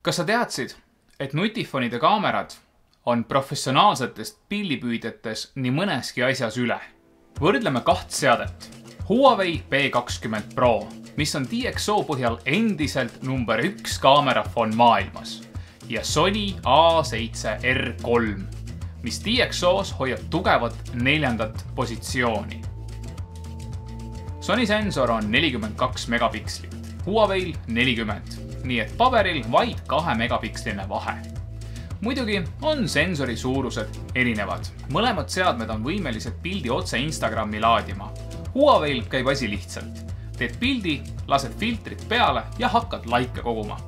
Kas sa teadsid, et nutifonide kaamerad on professionaalsetest pildipüüdjates nii mõneski asjas üle? Võrdleme kaht seadet. Huawei P20 Pro, mis on DxO põhjal endiselt number 1 kaamerafon maailmas, ja Sony A7R3, mis DxOs hoiab tugevat 4. positsiooni. Sony sensor on 42 megapikslit, Huawei'l 40, nii et paberil vaid 2 megapiksline vahe. Muidugi on sensori suurused erinevad. Mõlemad seadmed on võimelised pildi otse Instagrami laadima. Huawei'l käib asi lihtsalt. Teed pildi, lased filtrit peale ja hakkad laike koguma.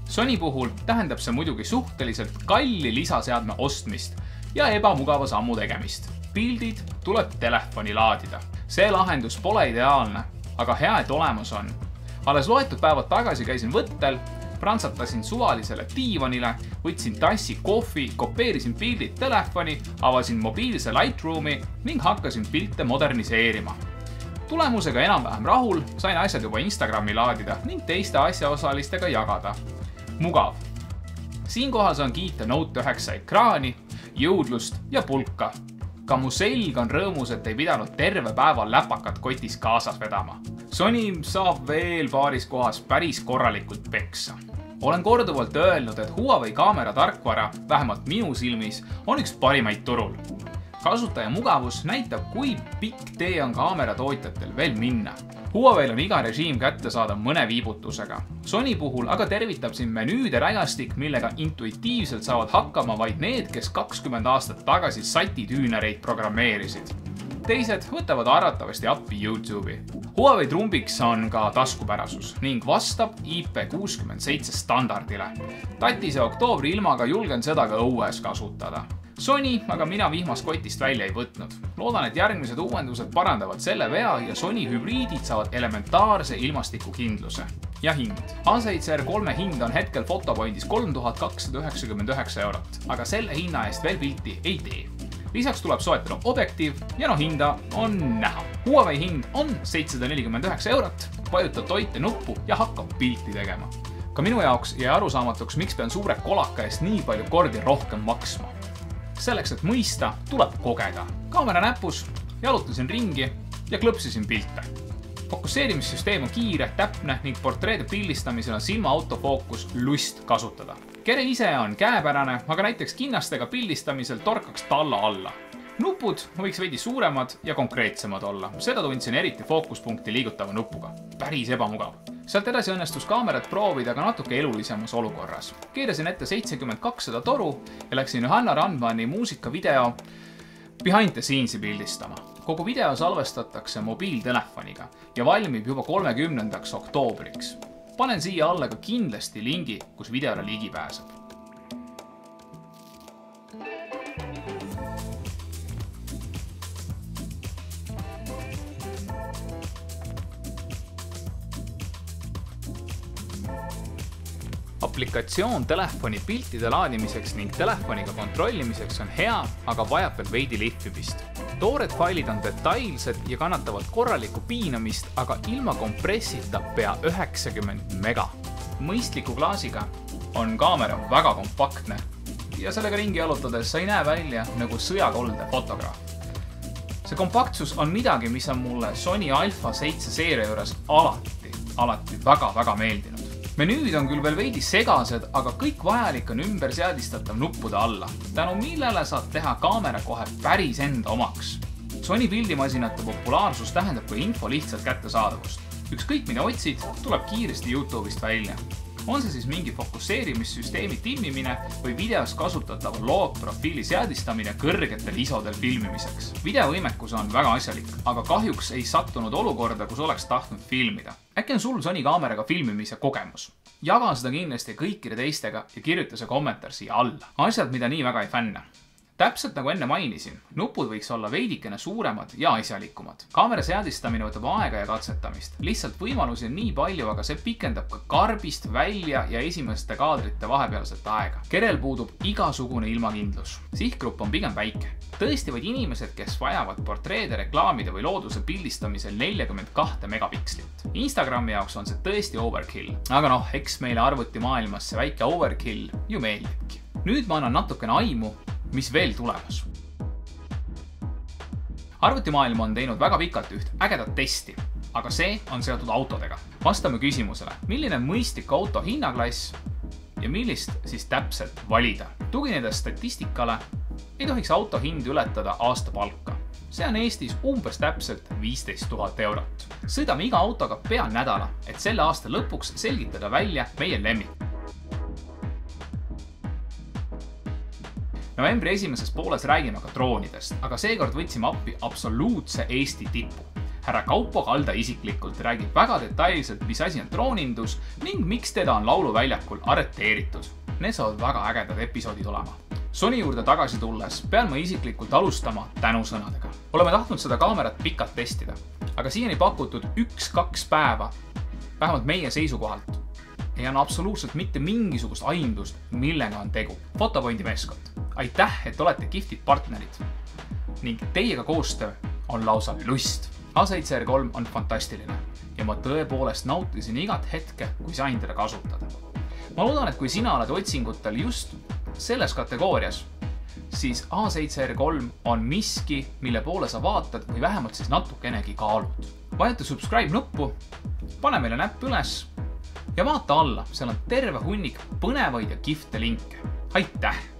Sony puhul tähendab see muidugi suhteliselt kalli lisaseadme ostmist ja ebamugava sammu tegemist. Pildid tuleb telefoni laadida. See lahendus pole ideaalne, aga hea, et olemas on. Alles loetud päevad tagasi käisin võttel, prantsatasin suvalisele diivanile, võtsin tassi kohvi, kopeerisin pildid telefoni, avasin mobiilse Lightroomi ning hakkasin pilte moderniseerima. Tulemusega enam-vähem rahul, sain asjad juba Instagrami laadida ning teiste asjaosalistega jagada. Mugav. Siinkohal saan kiita Note 9 ekraani, jõudlust ja pulka. Ka mu selg on rõõmus, et ei pidanud terve päeva läpakat kotis kaasas vedama. Sony saab veel paaris kohas päris korralikult peksa. Olen korduvalt öelnud, et Huawei kaamera tarkvara, vähemalt minu silmis, on üks parimaid turul. Kasutaja mugavus näitab, kui pikk tee on kaamera tootjatel veel minna. Huawei'l on iga režiim kätte saada mõne viibutusega. Sony puhul aga tervitab siin menüüde rägastik, millega intuitiivselt saavad hakkama vaid need, kes 20 aastat tagasi satitüünereid programmeerisid. Teised võtavad arvatavasti appi YouTube'i. Huawei trumbiks on ka taskupärasus ning vastab IP67 standardile. Tatise oktoobri ilmaga julgen seda ka õues kasutada. Sony aga mina vihmast kotist välja ei võtnud. Loodan, et järgmised uuendused parandavad selle vea ja Sony hübriidid saavad elementaarse ilmastikukindluse. Ja hind. A7R3 hind on hetkel Fotopointis 3299 €, aga selle hinna eest veel pilti ei tee. Lisaks tuleb soetada objektiiv ja hinda on näha. Huawei hind on 749 €, vajuta toite nuppu ja hakkab pilti tegema. Ka minu jaoks jäi arusaamatuks, miks pean suure kolaka eest nii palju kordi rohkem maksma. Selleks, et mõista, tuleb kogeda. Kaamera näpus, jalutasin ringi ja klõpsisin pilte. Fokusseerimissüsteem on kiire, täpne ning portreede pildistamisel on silma autofookus lust kasutada. Kere ise on käepärane, aga näiteks kinnastega pildistamisel torkaks talla alla. Nupud võiks veidi suuremad ja konkreetsemad olla. Seda tundsin eriti fookuspunkti liigutava nupuga. Päris ebamugav. Sealt edasi õnnestus kaamerat proovida ka natuke elulisemas olukorras. Keerasin ette 70-200 toru ja läksin Johanna Randmani muusikavideo Behind the Scenes'i pildistama. Kogu video salvestatakse mobiiltelefoniga ja valmib juba 30. oktoobriks. Panen siia alla ka kindlasti lingi, kus videole ligi pääseb. Aplikatsioon telefoni piltide laadimiseks ning telefoniga kontrollimiseks on hea, aga vajab veel veidi lihvimist. Toored failid on detailsed ja kannatavad korralikku piinamist, aga ilma kompressita pea 90 mega. Mõistliku klaasiga on kaamera väga kompaktne ja sellega ringi jalutades sa ei näe välja nagu sõjakolde fotograaf. See kompaktsus on midagi, mis on mulle Sony Alpha 7 seeria juures alati väga meeldinud. Menüüd on küll veel veidi segased, aga kõik vajalik on ümber seadistatav nuppude alla, tänu millele saad teha kaamera kohe päris enda omaks. Sony pildimasinate populaarsus tähendab ka info lihtsalt kättesaadavust. Ükskõik mida otsid, tuleb kiiresti YouTube'ist välja. On see siis mingi fokusseerimissüsteemi timmimine või videos kasutatava loogprofiili seadistamine kõrgetel ISO-del filmimiseks. Videovõimekus on väga asjalik, aga kahjuks ei sattunud olukorda, kus oleks tahtnud filmida. Äkki on sul Sony kaameraga filmimise kogemus? Jaga seda kindlasti kõikide teistega ja kirjuta see kommentaar siia alla. Asjad, mida nii väga ei fänna. täpselt nagu enne mainisin, nupud võiks olla veidikene suuremad ja asjalikumad. Kaamera seadistamine võtab aega ja katsetamist. Lihtsalt võimalusi on nii palju, aga see pikendab ka karbist välja ja esimeste kaadrite vahepealset aega. Kerel puudub igasugune ilmakindlus. Sihtgrupp on pigem väike. Tõesti vaid inimesed, kes vajavad portreede, reklaamide või looduse pildistamisel 42 megapikslit. Instagrami jaoks on see tõesti overkill. Aga noh, eks meile arvutimaailmas see väike overkill ju meeldibki. Nüüd ma annan natukene aimu, mis veel tulemas. Arvutimaailm on teinud väga pikalt üht ägedat testi, aga see on seotud autodega. Vastame küsimusele, milline on mõistlik auto hinnaklass ja millist siis täpselt valida. Tuginedes statistikale ei tohiks auto hind ületada aastapalka. See on Eestis umbes täpselt 15 000 eurot. Sõidame iga autoga pea nädala, et selle aasta lõpuks selgitada välja meie lemmik. Novembri esimeses pooles räägime ka droonidest, aga seekord võtsime appi absoluutse Eesti tipu. Härra Kaupo Kalda isiklikult räägib väga detailselt, mis asi on droonindus ning miks teda on lauluväljakul arreteeritud. Need saavad väga ägedad episoodid olema. Sony juurde tagasi tulles pean ma isiklikult alustama tänusõnadega. Oleme tahtnud seda kaamerat pikalt testida, aga siiani pakutud 1-2 päeva, vähemalt meie seisukohalt, ei anna absoluutselt mitte mingisugust aimdust, millega on tegu. Fotopointi meeskond. Aitäh, et olete kihvtid partnerid ning teiega koostöö on lausa lust. A7R3 on fantastiline ja ma tõepoolest nautisin igat hetke, kui sain teda kasutada. Ma loodan, et kui sina oled otsingutel just selles kategoorias, siis A7R3 on miski, mille poole sa vaatad või vähemalt siis natukenegi kaalud. Vajuta subscribe nuppu, pane meile näpp üles ja vaata alla, seal on terve hunnik põnevaid ja kihvte linke. Aitäh!